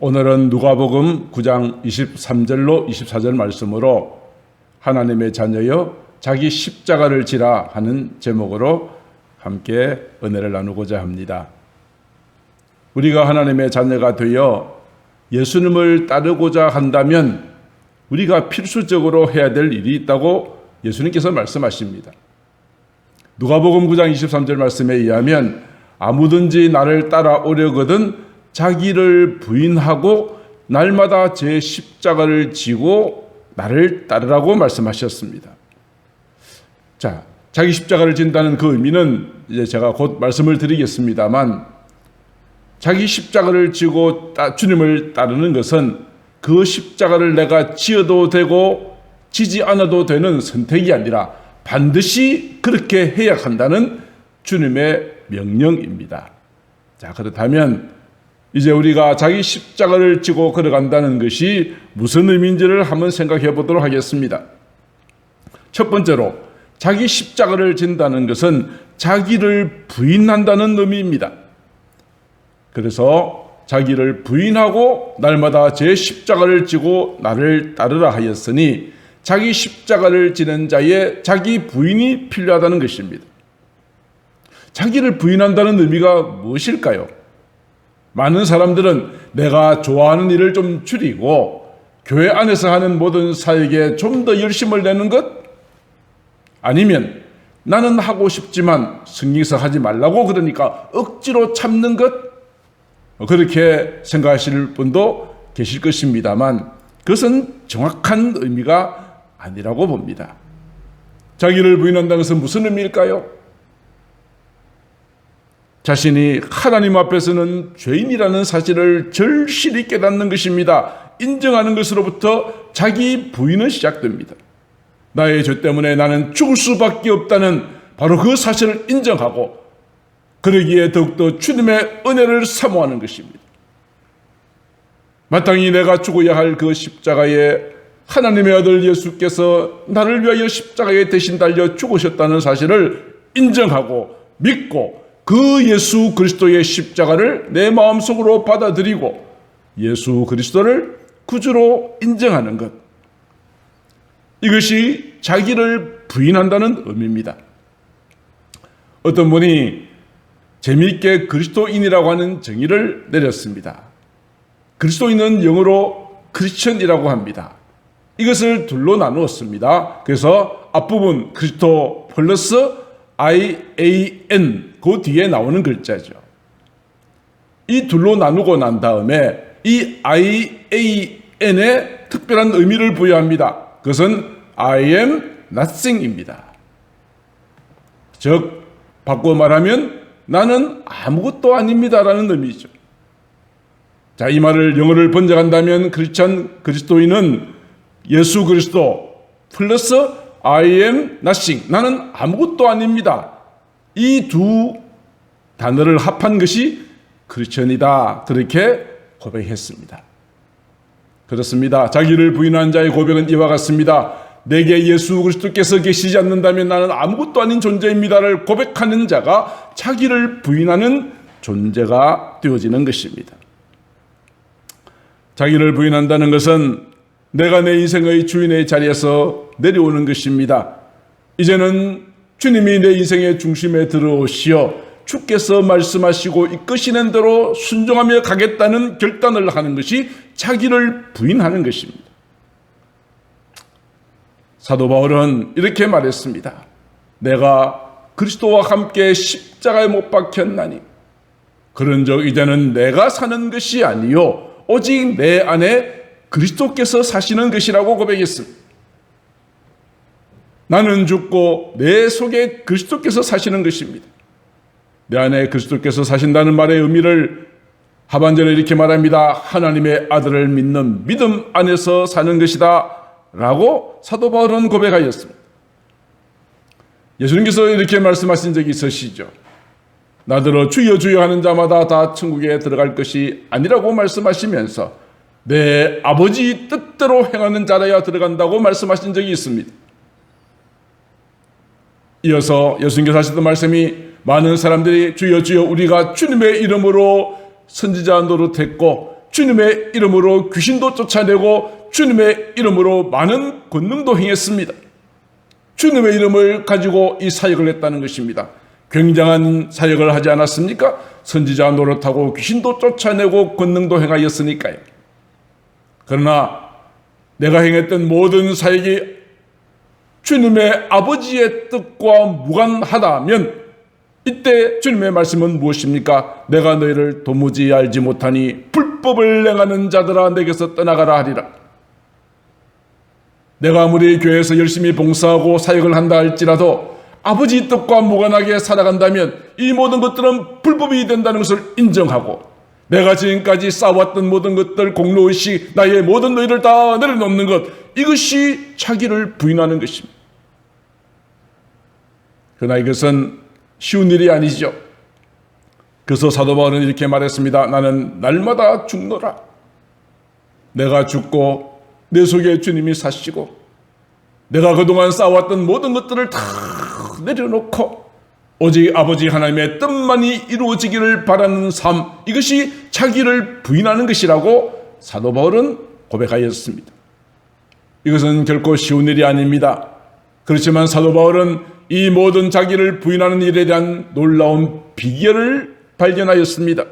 오늘은 누가복음 9장 23절로 24절 말씀으로 하나님의 자녀여 자기 십자가를 지라 하는 제목으로 함께 은혜를 나누고자 합니다. 우리가 하나님의 자녀가 되어 예수님을 따르고자 한다면 우리가 필수적으로 해야 될 일이 있다고 예수님께서 말씀하십니다. 누가복음 9장 23절 말씀에 의하면 아무든지 나를 따라오려거든 자기를 부인하고 날마다 제 십자가를 지고 나를 따르라고 말씀하셨습니다. 자, 자기 십자가를 진다는 그 의미는 이제 제가 곧 말씀을 드리겠습니다만, 자기 십자가를 지고 주님을 따르는 것은 그 십자가를 내가 지어도 되고 지지 않아도 되는 선택이 아니라 반드시 그렇게 해야 한다는 주님의 명령입니다. 자, 그렇다면 이제 우리가 자기 십자가를 지고 걸어간다는 것이 무슨 의미인지를 한번 생각해 보도록 하겠습니다. 첫 번째로, 자기 십자가를 진다는 것은 자기를 부인한다는 의미입니다. 그래서 자기를 부인하고 날마다 제 십자가를 지고 나를 따르라 하였으니 자기 십자가를 지는 자의 자기 부인이 필요하다는 것입니다. 자기를 부인한다는 의미가 무엇일까요? 많은 사람들은 내가 좋아하는 일을 좀 줄이고 교회 안에서 하는 모든 사역에 좀 더 열심을 내는 것, 아니면 나는 하고 싶지만 성경에서 하지 말라고 그러니까 억지로 참는 것, 그렇게 생각하실 분도 계실 것입니다만 그것은 정확한 의미가 아니라고 봅니다. 자기를 부인한다는 것은 무슨 의미일까요? 자신이 하나님 앞에서는 죄인이라는 사실을 절실히 깨닫는 것입니다. 인정하는 것으로부터 자기 부인은 시작됩니다. 나의 죄 때문에 나는 죽을 수밖에 없다는 바로 그 사실을 인정하고 그러기에 더욱더 주님의 은혜를 사모하는 것입니다. 마땅히 내가 죽어야 할 그 십자가에 하나님의 아들 예수께서 나를 위하여 십자가에 대신 달려 죽으셨다는 사실을 인정하고 믿고 그 예수 그리스도의 십자가를 내 마음속으로 받아들이고 예수 그리스도를 구주로 인정하는 것, 이것이 자기를 부인한다는 의미입니다. 어떤 분이 재미있게 그리스도인이라고 하는 정의를 내렸습니다. 그리스도인은 영어로 크리스천이라고 합니다. 이것을 둘로 나누었습니다. 그래서 앞부분 그리스도 플러스 IAN, 그 뒤에 나오는 글자죠. 이 둘로 나누고 난 다음에 이 IAN에 특별한 의미를 부여합니다. 그것은 I am nothing입니다. 즉 바꿔 말하면 나는 아무것도 아닙니다라는 의미죠. 자, 이 말을 영어를 번역한다면 그리스도인은 예수 그리스도 플러스 I am nothing, 나는 아무것도 아닙니다. 이 두 단어를 합한 것이 크리스천이다, 그렇게 고백했습니다. 그렇습니다. 자기를 부인한 자의 고백은 이와 같습니다. 내게 예수 그리스도께서 계시지 않는다면 나는 아무것도 아닌 존재입니다를 고백하는 자가 자기를 부인하는 존재가 되어지는 것입니다. 자기를 부인한다는 것은 내가 내 인생의 주인의 자리에서 내려오는 것입니다. 이제는 주님이 내 인생의 중심에 들어오시어 주께서 말씀하시고 이끄시는 대로 순종하며 가겠다는 결단을 하는 것이 자기를 부인하는 것입니다. 사도 바울은 이렇게 말했습니다. 내가 그리스도와 함께 십자가에 못 박혔나니 그런즉 이제는 내가 사는 것이 아니요 오직 내 안에 그리스도께서 사시는 것이라고 고백했습니다. 나는 죽고 내 속에 그리스도께서 사시는 것입니다. 내 안에 그리스도께서 사신다는 말의 의미를 하반절에 이렇게 말합니다. 하나님의 아들을 믿는 믿음 안에서 사는 것이다 라고 사도 바울은 고백하였습니다. 예수님께서 이렇게 말씀하신 적이 있으시죠. 나더러 주여 주여 하는 자마다 다 천국에 들어갈 것이 아니라고 말씀하시면서 내 아버지 뜻대로 행하는 자라야 들어간다고 말씀하신 적이 있습니다. 이어서 예수님께서 하셨던 말씀이 많은 사람들이 주여 주여 우리가 주님의 이름으로 선지자 노릇했고 주님의 이름으로 귀신도 쫓아내고 주님의 이름으로 많은 권능도 행했습니다. 주님의 이름을 가지고 이 사역을 했다는 것입니다. 굉장한 사역을 하지 않았습니까? 선지자 노릇하고 귀신도 쫓아내고 권능도 행하였으니까요. 그러나 내가 행했던 모든 사역이 주님의 아버지의 뜻과 무관하다면 이때 주님의 말씀은 무엇입니까? 내가 너희를 도무지 알지 못하니 불법을 행하는 자들아 내게서 떠나가라 하리라. 내가 아무리 교회에서 열심히 봉사하고 사역을 한다 할지라도 아버지 뜻과 무관하게 살아간다면 이 모든 것들은 불법이 된다는 것을 인정하고 내가 지금까지 쌓아왔던 모든 것들, 공로의식, 나의 모든 너희를 다 내려놓는 것, 이것이 자기를 부인하는 것입니다. 그러나 이것은 쉬운 일이 아니죠. 그래서 사도 바울은 이렇게 말했습니다. 나는 날마다 죽노라. 내가 죽고 내 속에 주님이 사시고 내가 그동안 쌓아왔던 모든 것들을 다 내려놓고 오직 아버지 하나님의 뜻만이 이루어지기를 바라는 삶, 이것이 자기를 부인하는 것이라고 사도 바울은 고백하였습니다. 이것은 결코 쉬운 일이 아닙니다. 그렇지만 사도 바울은 이 모든 자기를 부인하는 일에 대한 놀라운 비결을 발견하였습니다.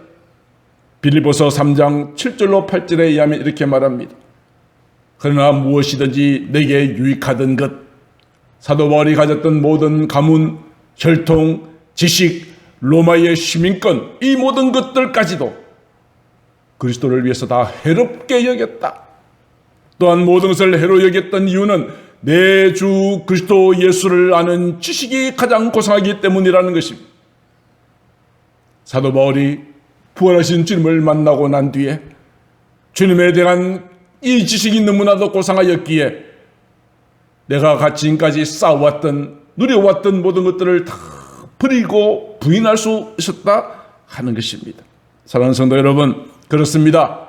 빌립보서 3장 7절로 8절에 의하면 이렇게 말합니다. 그러나 무엇이든지 내게 유익하던 것, 사도 바울이 가졌던 모든 가문, 혈통, 지식, 로마의 시민권, 이 모든 것들까지도 그리스도를 위해서 다 해롭게 여겼다. 또한 모든 것을 해로 여겼던 이유는 내 주 그리스도 예수를 아는 지식이 가장 고상하기 때문이라는 것입니다. 사도 바울이 부활하신 주님을 만나고 난 뒤에 주님에 대한 이 지식이 너무나도 고상하였기에 내가 지금까지 쌓아왔던, 누려왔던 모든 것들을 다 버리고 부인할 수 있었다 하는 것입니다. 사랑하는 성도 여러분, 그렇습니다.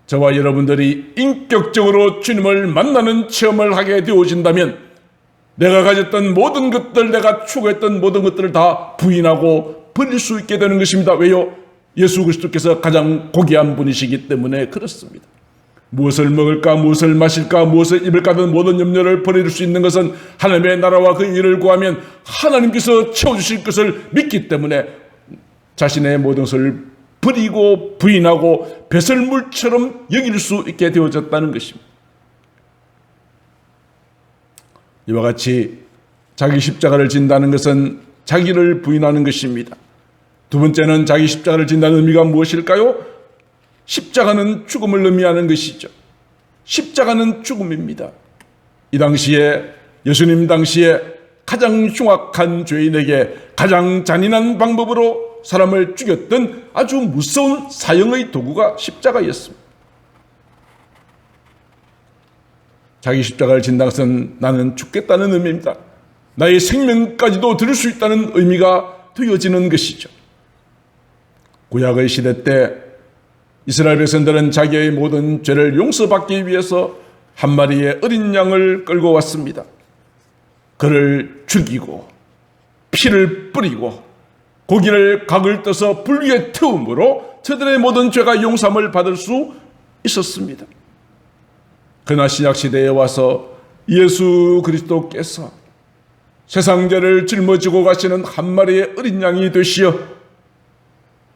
저와 여러분들이 인격적으로 주님을 만나는 체험을 하게 되어진다면 내가 가졌던 모든 것들, 내가 추구했던 모든 것들을 다 부인하고 버릴 수 있게 되는 것입니다. 왜요? 예수 그리스도께서 가장 고귀한 분이시기 때문에 그렇습니다. 무엇을 먹을까, 무엇을 마실까, 무엇을 입을까 든 모든 염려를 버릴 수 있는 것은 하나님의 나라와 그 일을 구하면 하나님께서 채워주실 것을 믿기 때문에 자신의 모든 것을 버리고 부인하고 배설물처럼 여길 수 있게 되어졌다는 것입니다. 이와 같이 자기 십자가를 진다는 것은 자기를 부인하는 것입니다. 두 번째는 자기 십자가를 진다는 의미가 무엇일까요? 십자가는 죽음을 의미하는 것이죠. 십자가는 죽음입니다. 이 당시에 예수님 당시에 가장 흉악한 죄인에게 가장 잔인한 방법으로 사람을 죽였던 아주 무서운 사형의 도구가 십자가였습니다. 자기 십자가를 진다는 것은 나는 죽겠다는 의미입니다. 나의 생명까지도 드릴 수 있다는 의미가 되어지는 것이죠. 구약의 시대 때 이스라엘 백성들은 자기의 모든 죄를 용서받기 위해서 한 마리의 어린 양을 끌고 왔습니다. 그를 죽이고 피를 뿌리고 고기를 각을 떠서 불 위에 태움으로 저들의 모든 죄가 용서함을 받을 수 있었습니다. 그러나 신약시대에 와서 예수 그리스도께서 세상 죄를 짊어지고 가시는 한 마리의 어린 양이 되시어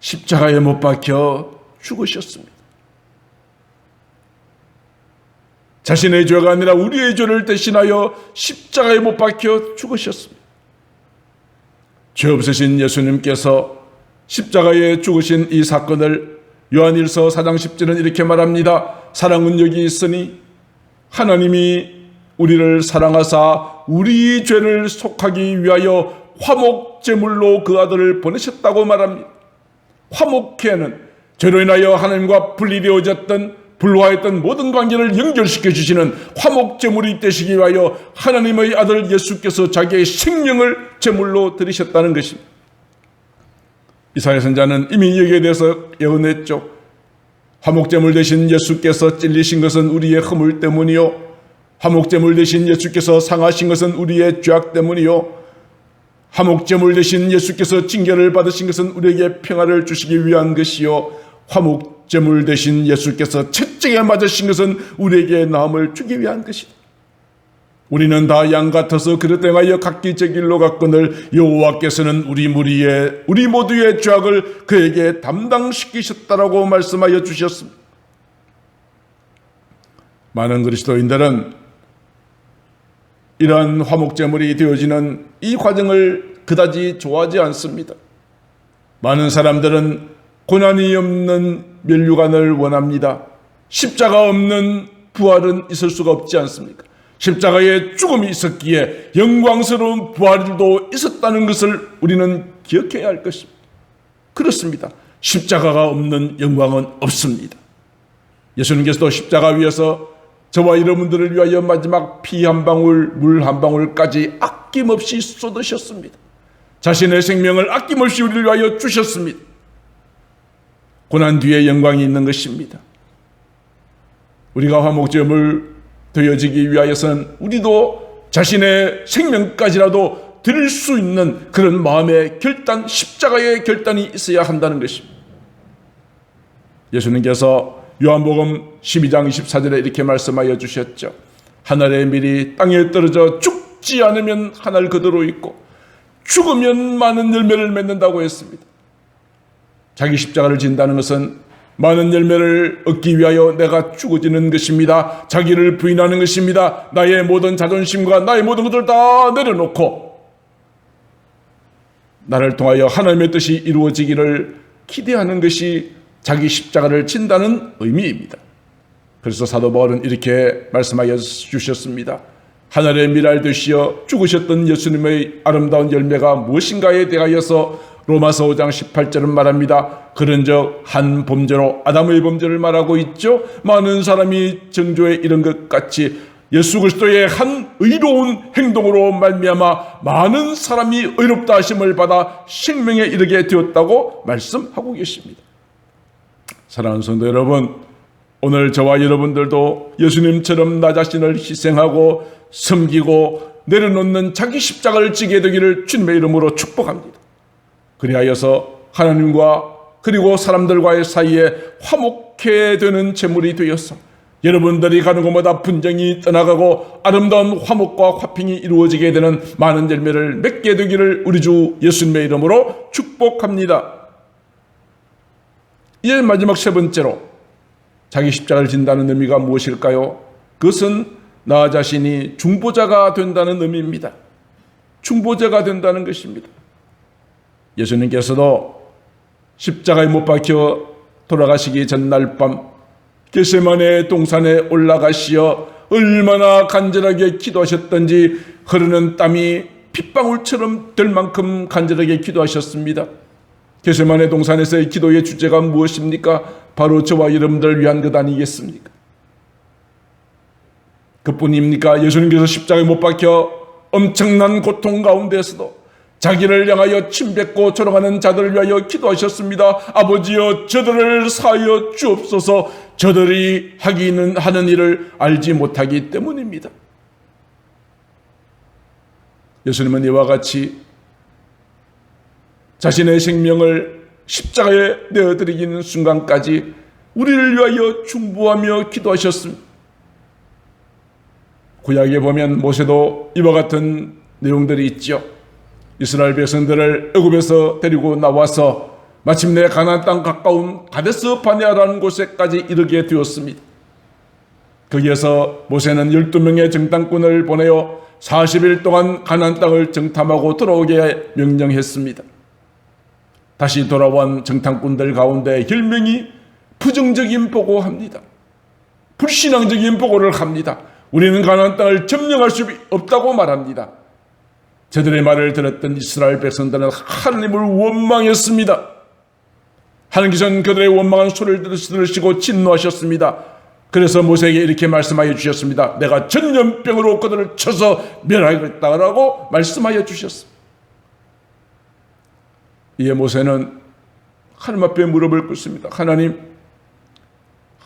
십자가에 못 박혀 죽으셨습니다. 자신의 죄가 아니라 우리의 죄를 대신하여 십자가에 못 박혀 죽으셨습니다. 죄 없으신 예수님께서 십자가에 죽으신 이 사건을 요한일서 4장 10절은 이렇게 말합니다. 사랑은 여기 있으니 하나님이 우리를 사랑하사 우리 죄를 속하기 위하여 화목제물로 그 아들을 보내셨다고 말합니다. 화목회는 죄로 인하여 하나님과 분리되어졌던 불화했던 모든 관계를 연결시켜 주시는 화목제물이 되시기 위하여 하나님의 아들 예수께서 자기의 생명을 제물로 드리셨다는 것입니다. 이사야 선지자는 이미 여기에 대해서 예언했죠. 화목제물 되신 예수께서 찔리신 것은 우리의 허물 때문이요 화목제물 되신 예수께서 상하신 것은 우리의 죄악 때문이요 화목제물 되신 예수께서 징계를 받으신 것은 우리에게 평화를 주시기 위한 것이요 제물 대신 예수께서 채찍에 맞으신 것은 우리에게 나음을 주기 위한 것이다. 우리는 다 양 같아서 그릇 행하여 각기 제 길로 갔거늘 여호와께서는 우리 모두의 죄악을 그에게 담당시키셨다라고 말씀하여 주셨습니다. 많은 그리스도인들은 이러한 화목제물이 되어지는 이 과정을 그다지 좋아하지 않습니다. 많은 사람들은 고난이 없는 면류관을 원합니다. 십자가 없는 부활은 있을 수가 없지 않습니까? 십자가에 죽음이 있었기에 영광스러운 부활도 있었다는 것을 우리는 기억해야 할 것입니다. 그렇습니다. 십자가가 없는 영광은 없습니다. 예수님께서도 십자가 위에서 저와 여러분들을 위하여 마지막 피 한 방울, 물 한 방울까지 아낌없이 쏟으셨습니다. 자신의 생명을 아낌없이 우리를 위하여 주셨습니다. 고난 뒤에 영광이 있는 것입니다. 우리가 화목제물 되어지기 위하여서는 우리도 자신의 생명까지라도 드릴 수 있는 그런 마음의 결단, 십자가의 결단이 있어야 한다는 것입니다. 예수님께서 요한복음 12장 24절에 이렇게 말씀하여 주셨죠. 하늘의 밀이 땅에 떨어져 죽지 않으면 하늘 그대로 있고 죽으면 많은 열매를 맺는다고 했습니다. 자기 십자가를 진다는 것은 많은 열매를 얻기 위하여 내가 죽어지는 것입니다. 자기를 부인하는 것입니다. 나의 모든 자존심과 나의 모든 것을 다 내려놓고 나를 통하여 하나님의 뜻이 이루어지기를 기대하는 것이 자기 십자가를 진다는 의미입니다. 그래서 사도 바울은 이렇게 말씀하여 주셨습니다. 하늘의 밀알 되시어 죽으셨던 예수님의 아름다운 열매가 무엇인가에 대하여서 로마서 5장 18절은 말합니다. 그런즉 한 범죄로 아담의 범죄를 말하고 있죠. 많은 사람이 정죄에 이른 것 같이 예수 그리스도의 한 의로운 행동으로 말미암아 많은 사람이 의롭다 하심을 받아 생명에 이르게 되었다고 말씀하고 계십니다. 사랑하는 성도 여러분, 오늘 저와 여러분들도 예수님처럼 나 자신을 희생하고 섬기고 내려놓는 자기 십자가를 지게 되기를 주님의 이름으로 축복합니다. 그리하여서 하나님과 그리고 사람들과의 사이에 화목해 되는 제물이 되어서 여러분들이 가는 곳마다 분쟁이 떠나가고 아름다운 화목과 화평이 이루어지게 되는 많은 열매를 맺게 되기를 우리 주 예수님의 이름으로 축복합니다. 이제 마지막 세 번째로 자기 십자가를 진다는 의미가 무엇일까요? 그것은 나 자신이 중보자가 된다는 의미입니다. 중보자가 된다는 것입니다. 예수님께서도 십자가에 못 박혀 돌아가시기 전날 밤 겟세마네 동산에 올라가시어 얼마나 간절하게 기도하셨던지 흐르는 땀이 핏방울처럼 될 만큼 간절하게 기도하셨습니다. 겟세마네 동산에서의 기도의 주제가 무엇입니까? 바로 저와 여러분들을 위한 것 아니겠습니까? 그뿐입니까? 예수님께서 십자가에 못 박혀 엄청난 고통 가운데서도 자기를 향하여 침뱉고 조롱하는 자들을 위하여 기도하셨습니다. 아버지여 저들을 사하여 주옵소서. 저들이 하는 일을 알지 못하기 때문입니다. 예수님은 이와 같이 자신의 생명을 십자가에 내어드리는 순간까지 우리를 위하여 중보하며 기도하셨습니다. 구약에 보면 모세도 이와 같은 내용들이 있죠. 이스라엘 백성들을 애굽에서 데리고 나와서 마침내 가나안 땅 가까운 가데스 바네아라는 곳에까지 이르게 되었습니다. 거기에서 모세는 12명의 정탐꾼을 보내어 40일 동안 가나안 땅을 정탐하고 돌아오게 명령했습니다. 다시 돌아온 정탐꾼들 가운데 10명이 부정적인 보고합니다. 불신앙적인 보고를 합니다. 우리는 가나안 땅을 점령할 수 없다고 말합니다. 저들의 말을 들었던 이스라엘 백성들은 하나님을 원망했습니다. 하나님께서는 그들의 원망한 소리를 들으시고 진노하셨습니다. 그래서 모세에게 이렇게 말씀하여 주셨습니다. 내가 전염병으로 그들을 쳐서 멸하겠다라고 말씀하여 주셨습니다. 이에 모세는 하나님 앞에 무릎을 꿇습니다.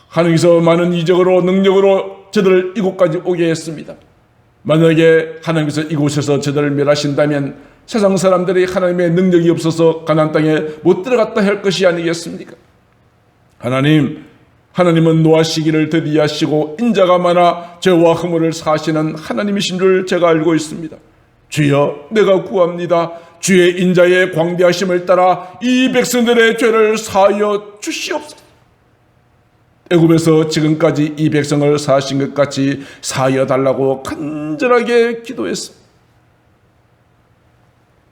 하나님께서 많은 이적으로 능력으로 저들을 이곳까지 오게 했습니다. 만약에 하나님께서 이곳에서 저들을 멸하신다면 세상 사람들이 하나님의 능력이 없어서 가나안 땅에 못 들어갔다 할 것이 아니겠습니까? 하나님은 노하시기를 더디하시고 인자가 많아 죄와 허물을 사하시는 하나님이신 줄 제가 알고 있습니다. 주여, 내가 구합니다. 주의 인자의 광대하심을 따라 이 백성들의 죄를 사하여 주시옵소서. 애굽에서 지금까지 이 백성을 사하신 것 같이 사하여 달라고 간절하게 기도했습니다.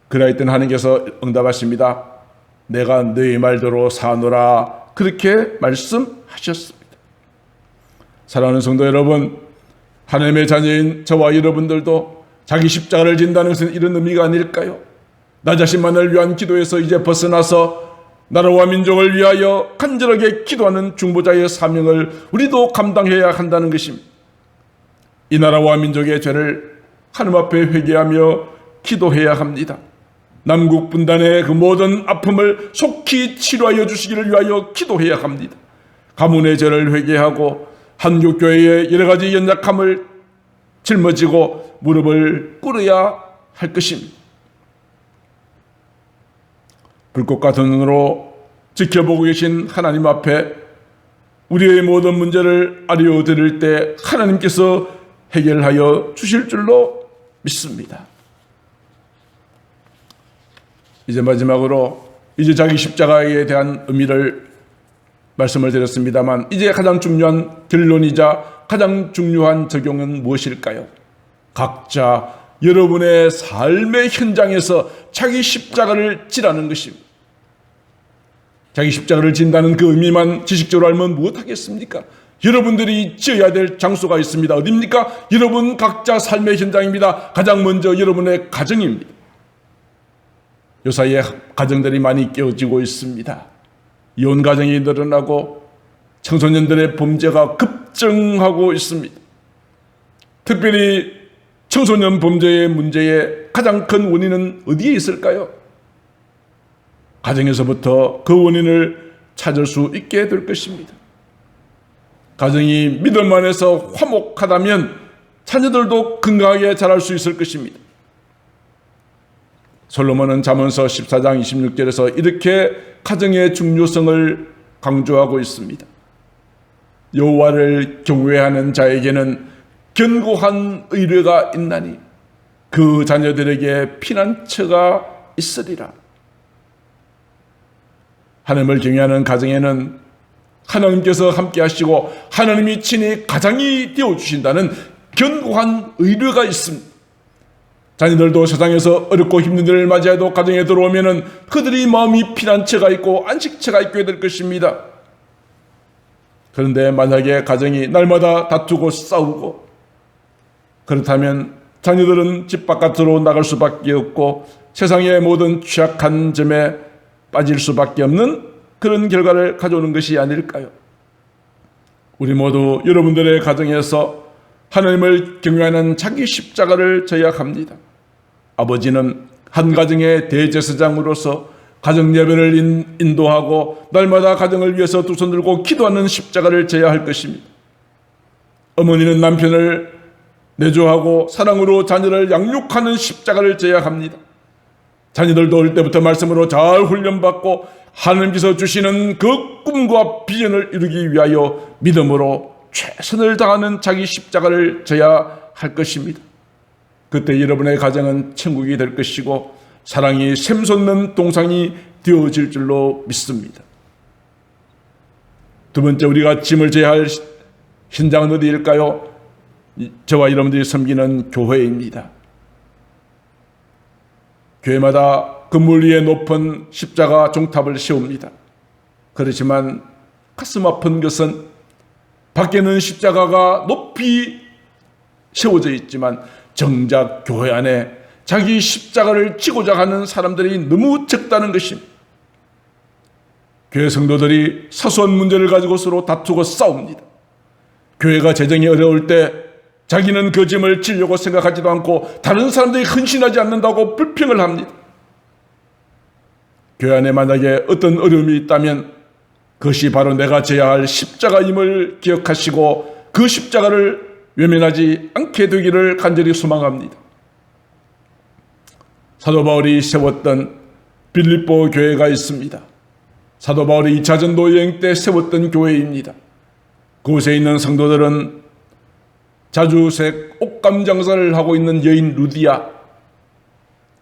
그라이던 하나님께서 응답하십니다. 내가 너희 말대로 사노라, 그렇게 말씀하셨습니다. 사랑하는 성도 여러분, 하나님의 자녀인 저와 여러분들도 자기 십자가를 진다는 것은 이런 의미가 아닐까요? 나 자신만을 위한 기도에서 이제 벗어나서 나라와 민족을 위하여 간절하게 기도하는 중보자의 사명을 우리도 감당해야 한다는 것입니다. 이 나라와 민족의 죄를 하나님 앞에 회개하며 기도해야 합니다. 남국 분단의 그 모든 아픔을 속히 치료하여 주시기를 위하여 기도해야 합니다. 가문의 죄를 회개하고 한국교회의 여러 가지 연약함을 짊어지고 무릎을 꿇어야 할 것입니다. 불꽃 같은 눈으로 지켜보고 계신 하나님 앞에 우리의 모든 문제를 알려드릴 때 하나님께서 해결하여 주실 줄로 믿습니다. 이제 마지막으로 이제 자기 십자가에 대한 의미를 말씀을 드렸습니다만, 이제 가장 중요한 결론이자 가장 중요한 적용은 무엇일까요? 각자 여러분의 삶의 현장에서 자기 십자가를 지라는 것입니다. 자기 십자가를 진다는 그 의미만 지식적으로 알면 무엇하겠습니까? 여러분들이 지어야 될 장소가 있습니다. 어디입니까? 여러분 각자 삶의 현장입니다. 가장 먼저 여러분의 가정입니다. 요사이에 가정들이 많이 깨어지고 있습니다. 이혼 가정이 늘어나고 청소년들의 범죄가 급증하고 있습니다. 특별히 청소년 범죄의 문제의 가장 큰 원인은 어디에 있을까요? 가정에서부터 그 원인을 찾을 수 있게 될 것입니다. 가정이 믿음 안에서 화목하다면 자녀들도 건강하게 자랄 수 있을 것입니다. 솔로몬은 잠언서 14장 26절에서 이렇게 가정의 중요성을 강조하고 있습니다. 여호와를 경외하는 자에게는 견고한 의뢰가 있나니 그 자녀들에게 피난처가 있으리라. 하나님을 경외하는 가정에는 하나님께서 함께 하시고 하나님이 친히 가장이 되어주신다는 견고한 의뢰가 있습니다. 자녀들도 세상에서 어렵고 힘든 일을 맞이해도 가정에 들어오면 그들이 마음이 피난처가 있고 안식처가 있게 될 것입니다. 그런데 만약에 가정이 날마다 다투고 싸우고, 그렇다면 자녀들은 집 바깥으로 나갈 수밖에 없고 세상의 모든 취약한 점에 빠질 수밖에 없는 그런 결과를 가져오는 것이 아닐까요? 우리 모두 여러분들의 가정에서 하나님을 경외하는 자기 십자가를 져야 합니다. 아버지는 한 가정의 대제사장으로서 가정 예배를 인도하고 날마다 가정을 위해서 두 손 들고 기도하는 십자가를 져야 할 것입니다. 어머니는 남편을 내조하고 사랑으로 자녀를 양육하는 십자가를 져야 합니다. 자녀들도 어릴 때부터 말씀으로 잘 훈련받고 하나님께서 주시는 그 꿈과 비전을 이루기 위하여 믿음으로 최선을 다하는 자기 십자가를 져야 할 것입니다. 그때 여러분의 가정은 천국이 될 것이고 사랑이 샘솟는 동상이 되어질 줄로 믿습니다. 두 번째, 우리가 짐을 져야 할 현장은 어디일까요? 저와 여러분들이 섬기는 교회입니다. 교회마다 건물 위에 높은 십자가 종탑을 세웁니다. 그렇지만 가슴 아픈 것은 밖에는 십자가가 높이 세워져 있지만 정작 교회 안에 자기 십자가를 지고자 하는 사람들이 너무 적다는 것입니다. 교회 성도들이 사소한 문제를 가지고 서로 다투고 싸웁니다. 교회가 재정이 어려울 때 자기는 그 짐을 지려고 생각하지도 않고 다른 사람들이 헌신하지 않는다고 불평을 합니다. 교회 안에 만약에 어떤 어려움이 있다면 그것이 바로 내가 져야 할 십자가임을 기억하시고 그 십자가를 외면하지 않게 되기를 간절히 소망합니다. 사도 바울이 세웠던 빌립보 교회가 있습니다. 사도 바울이 2차 전도 여행 때 세웠던 교회입니다. 그곳에 있는 성도들은 자주색 옷감 장사를 하고 있는 여인 루디아,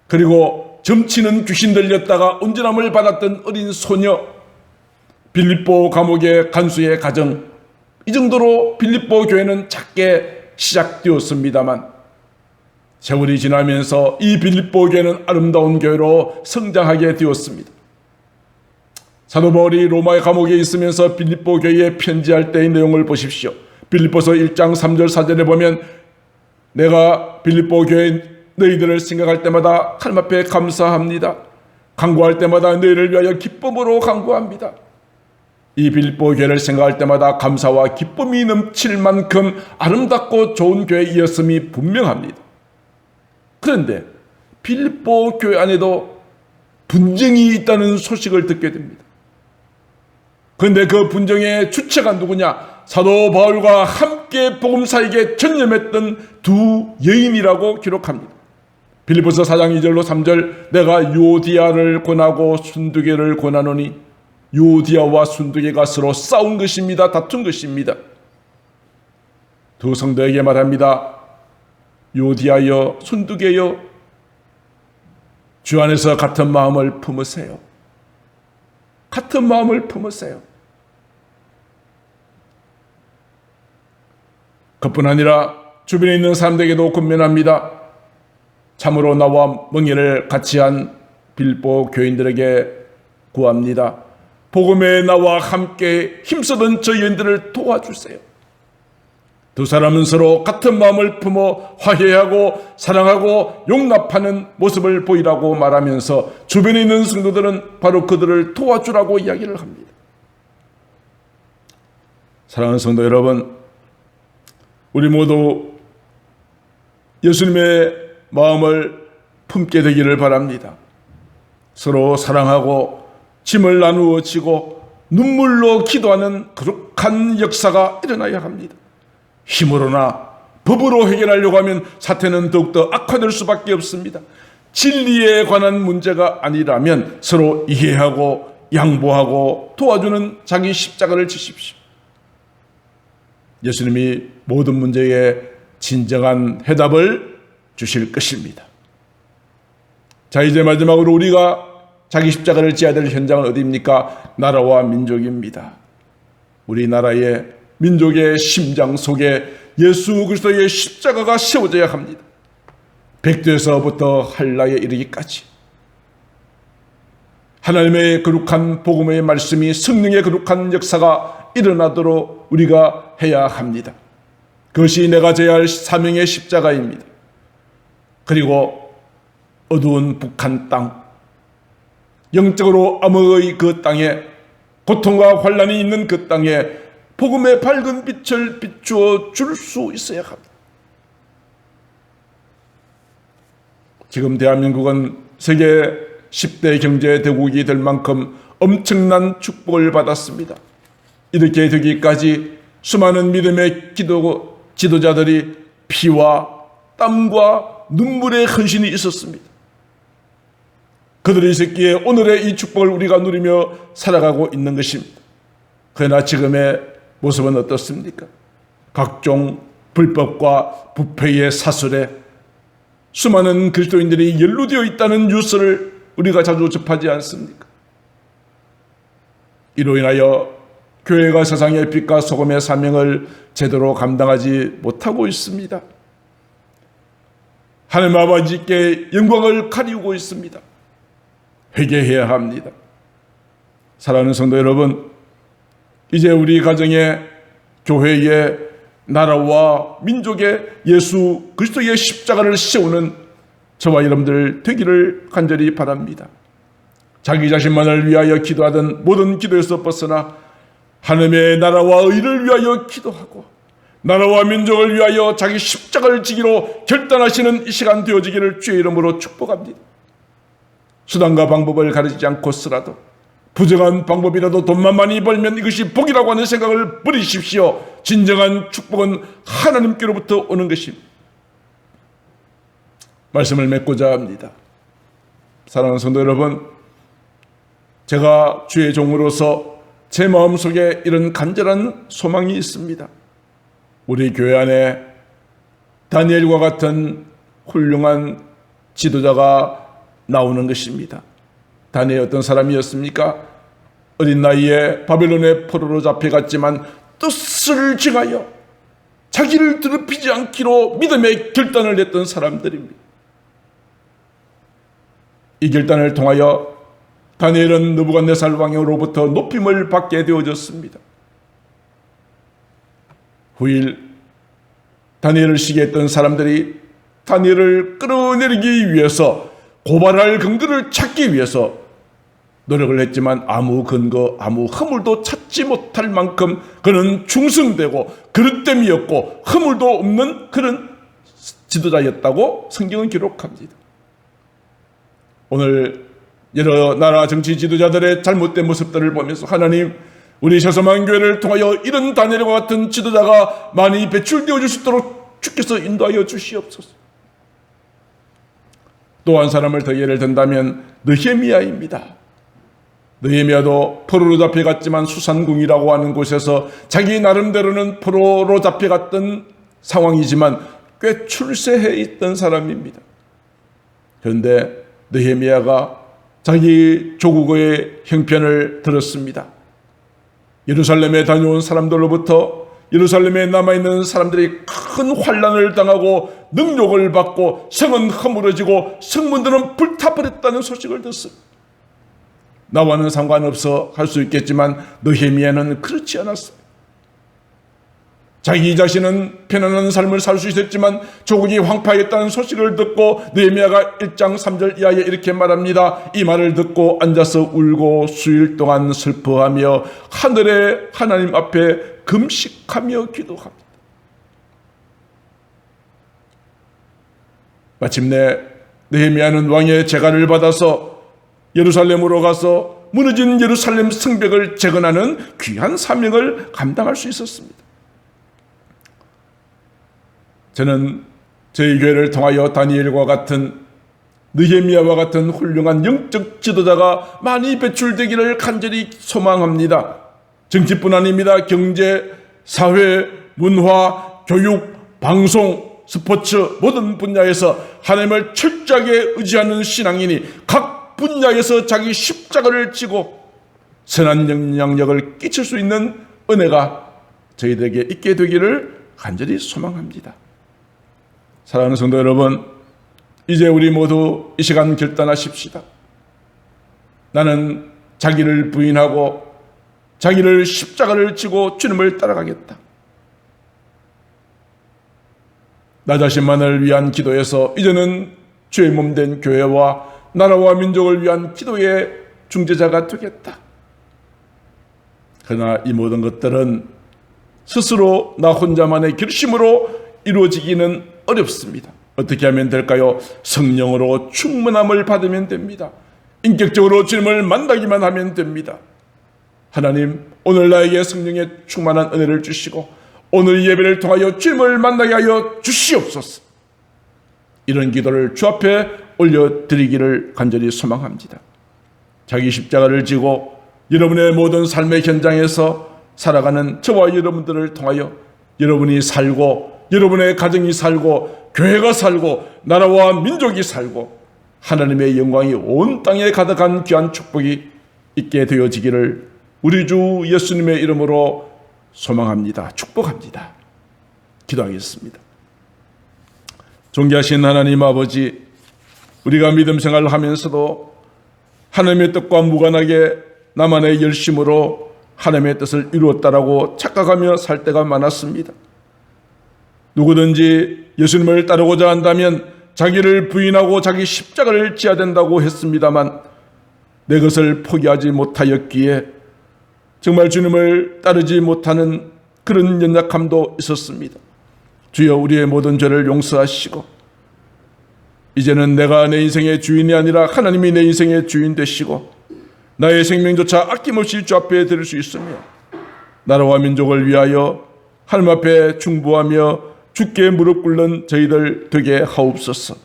그리고 점치는 귀신 들렸다가 온전함을 받았던 어린 소녀, 빌립보 감옥의 간수의 가정, 이 정도로 빌립보 교회는 작게 시작되었습니다만 세월이 지나면서 이 빌립보 교회는 아름다운 교회로 성장하게 되었습니다. 사도 바울이 로마의 감옥에 있으면서 빌립보 교회에 편지할 때의 내용을 보십시오. 빌립보서 1장 3절 4절에 보면 내가 빌립보 교회 너희들을 생각할 때마다 하나님 앞에 감사합니다. 간구할 때마다 너희를 위하여 기쁨으로 간구합니다. 이 빌립보 교회를 생각할 때마다 감사와 기쁨이 넘칠 만큼 아름답고 좋은 교회이었음이 분명합니다. 그런데 빌립보 교회 안에도 분쟁이 있다는 소식을 듣게 됩니다. 그런데 그 분쟁의 주체가 누구냐? 사도 바울과 함께 복음사에게 전념했던 두 여인이라고 기록합니다. 빌립보서 4장 2절로 3절 내가 요디아를 권하고 순두개를 권하노니 요디아와 순두개가 서로 싸운 것입니다. 다툰 것입니다. 두 성도에게 말합니다. 요디아여 순두개여 주 안에서 같은 마음을 품으세요. 같은 마음을 품으세요. 그뿐 아니라 주변에 있는 사람들에게도 권면합니다. 참으로 나와 멍에를 같이 한 빌립보 교인들에게 구합니다. 복음의 나와 함께 힘쓰던 저 여인들을 도와주세요. 두 사람은 서로 같은 마음을 품어 화해하고 사랑하고 용납하는 모습을 보이라고 말하면서 주변에 있는 성도들은 바로 그들을 도와주라고 이야기를 합니다. 사랑하는 성도 여러분, 우리 모두 예수님의 마음을 품게 되기를 바랍니다. 서로 사랑하고 짐을 나누어 지고 눈물로 기도하는 거룩한 역사가 일어나야 합니다. 힘으로나 법으로 해결하려고 하면 사태는 더욱더 악화될 수밖에 없습니다. 진리에 관한 문제가 아니라면 서로 이해하고 양보하고 도와주는 자기 십자가를 지십시오. 예수님이 모든 문제에 진정한 해답을 주실 것입니다. 자, 이제 마지막으로 우리가 자기 십자가를 지어야 될 현장은 어디입니까? 나라와 민족입니다. 우리나라의 민족의 심장 속에 예수 그리스도의 십자가가 세워져야 합니다. 백두에서부터 한라에 이르기까지 하나님의 거룩한 복음의 말씀이 성령의 거룩한 역사가 일어나도록 우리가 해야 합니다. 그것이 내가 져야 할 사명의 십자가입니다. 그리고 어두운 북한 땅, 영적으로 암흑의 그 땅에, 고통과 환난이 있는 그 땅에 복음의 밝은 빛을 비추어 줄 수 있어야 합니다. 지금 대한민국은 세계 10대 경제 대국이 될 만큼 엄청난 축복을 받았습니다. 이렇게 되기까지 수많은 믿음의 지도자들이 피와 땀과 눈물의 헌신이 있었습니다. 그들이 있었기에 오늘의 이 축복을 우리가 누리며 살아가고 있는 것입니다. 그러나 지금의 모습은 어떻습니까? 각종 불법과 부패의 사슬에 수많은 그리스도인들이 연루되어 있다는 뉴스를 우리가 자주 접하지 않습니까? 이로 인하여 교회가 세상의 빛과 소금의 사명을 제대로 감당하지 못하고 있습니다. 하나님 아버지께 영광을 가리우고 있습니다. 회개해야 합니다. 사랑하는 성도 여러분, 이제 우리 가정의, 교회의, 나라와 민족의 예수 그리스도의 십자가를 세우는 저와 여러분들 되기를 간절히 바랍니다. 자기 자신만을 위하여 기도하던 모든 기도에서 벗어나 하나님의 나라와 의를 위하여 기도하고 나라와 민족을 위하여 자기 십자가를 지기로 결단하시는 이 시간 되어지기를 주의 이름으로 축복합니다. 수단과 방법을 가리지 않고서라도 부정한 방법이라도 돈만 많이 벌면 이것이 복이라고 하는 생각을 버리십시오. 진정한 축복은 하나님께로부터 오는 것입니다. 말씀을 맺고자 합니다. 사랑하는 성도 여러분, 제가 주의 종으로서 제 마음속에 이런 간절한 소망이 있습니다. 우리 교회 안에 다니엘과 같은 훌륭한 지도자가 나오는 것입니다. 다니엘 어떤 사람이었습니까? 어린 나이에 바벨론의 포로로 잡혀갔지만 뜻을 정하여 자기를 더럽히지 않기로 믿음의 결단을 냈던 사람들입니다. 이 결단을 통하여 다니엘은 느부갓네살 왕으로부터 높임을 받게 되어졌습니다. 후일 다니엘을 시기했던 사람들이 다니엘을 끌어내리기 위해서 고발할 근거를 찾기 위해서 노력을 했지만 아무 근거, 아무 허물도 찾지 못할 만큼 그는 충성되고 그릇됨이었고 허물도 없는 그런 지도자였다고 성경은 기록합니다. 오늘 여러 나라 정치 지도자들의 잘못된 모습들을 보면서 하나님, 우리 새소망 교회를 통하여 이런 다니엘과 같은 지도자가 많이 배출되어 줄 수 있도록 주께서 인도하여 주시옵소서. 또 한 사람을 더 예를 든다면 느헤미야입니다. 느헤미야도 포로로 잡혀갔지만 수산궁이라고 하는 곳에서 자기 나름대로는 포로로 잡혀갔던 상황이지만 꽤 출세해 있던 사람입니다. 그런데 느헤미야가 자기 조국의 형편을 들었습니다. 예루살렘에 다녀온 사람들로부터 예루살렘에 남아있는 사람들이 큰 환난을 당하고 능욕을 받고 성은 허물어지고 성문들은 불타버렸다는 소식을 듣습니다. 나와는 상관없어 할 수 있겠지만 느헤미야는 그렇지 않았어요. 자기 자신은 편안한 삶을 살 수 있었지만 조국이 황폐하겠다는 소식을 듣고 느헤미야가 1장 3절 이하에 이렇게 말합니다. 이 말을 듣고 앉아서 울고 수일 동안 슬퍼하며 하늘의 하나님 앞에 금식하며 기도합니다. 마침내 느헤미야는 왕의 제가를 받아서 예루살렘으로 가서 무너진 예루살렘 성벽을 재건하는 귀한 사명을 감당할 수 있었습니다. 저는 저희 교회를 통하여 다니엘과 같은 느헤미야와 같은 훌륭한 영적 지도자가 많이 배출되기를 간절히 소망합니다. 정치뿐 아닙니다. 경제, 사회, 문화, 교육, 방송, 스포츠 모든 분야에서 하나님을 철저하게 의지하는 신앙인이 각 분야에서 자기 십자가를 지고 선한 영향력을 끼칠 수 있는 은혜가 저희들에게 있게 되기를 간절히 소망합니다. 사랑하는 성도 여러분, 이제 우리 모두 이 시간 결단하십시다. 나는 자기를 부인하고 자기를 십자가를 지고 주님을 따라가겠다. 나 자신만을 위한 기도에서 이제는 주의 몸된 교회와 나라와 민족을 위한 기도의 중재자가 되겠다. 그러나 이 모든 것들은 스스로 나 혼자만의 결심으로 이루어지기는 어렵습니다. 어떻게 하면 될까요? 성령으로 충만함을 받으면 됩니다. 인격적으로 주님을 만나기만 하면 됩니다. 하나님, 오늘 나에게 성령의 충만한 은혜를 주시고 오늘 예배를 통하여 주님을 만나게 하여 주시옵소서. 이런 기도를 주 앞에 올려드리기를 간절히 소망합니다. 자기 십자가를 지고 여러분의 모든 삶의 현장에서 살아가는 저와 여러분들을 통하여 여러분이 살고 여러분의 가정이 살고 교회가 살고 나라와 민족이 살고 하나님의 영광이 온 땅에 가득한 귀한 축복이 있게 되어지기를 우리 주 예수님의 이름으로 소망합니다. 축복합니다. 기도하겠습니다. 존귀하신 하나님 아버지, 우리가 믿음 생활을 하면서도 하나님의 뜻과 무관하게 나만의 열심으로 하나님의 뜻을 이루었다라고 착각하며 살 때가 많았습니다. 누구든지 예수님을 따르고자 한다면 자기를 부인하고 자기 십자가를 지어야 된다고 했습니다만 내 것을 포기하지 못하였기에 정말 주님을 따르지 못하는 그런 연약함도 있었습니다. 주여, 우리의 모든 죄를 용서하시고 이제는 내가 내 인생의 주인이 아니라 하나님이 내 인생의 주인 되시고 나의 생명조차 아낌없이 주 앞에 드릴 수 있으며 나라와 민족을 위하여 하나님 앞에 중보하며 주께 무릎 꿇는 저희들 되게 하옵소서.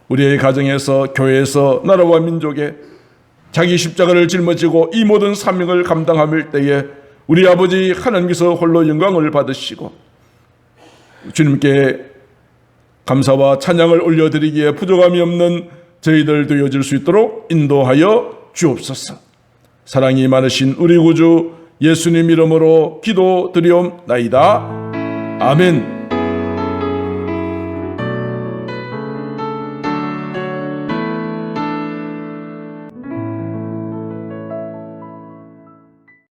우리의 가정에서, 교회에서, 나라와 민족에 자기 십자가를 짊어지고 이 모든 사명을 감당할 때에 우리 아버지 하나님께서 홀로 영광을 받으시고 주님께 감사와 찬양을 올려드리기에 부족함이 없는 저희들 되어질 수 있도록 인도하여 주옵소서. 사랑이 많으신 우리 구주 예수님 이름으로 기도드리옵나이다. 아멘.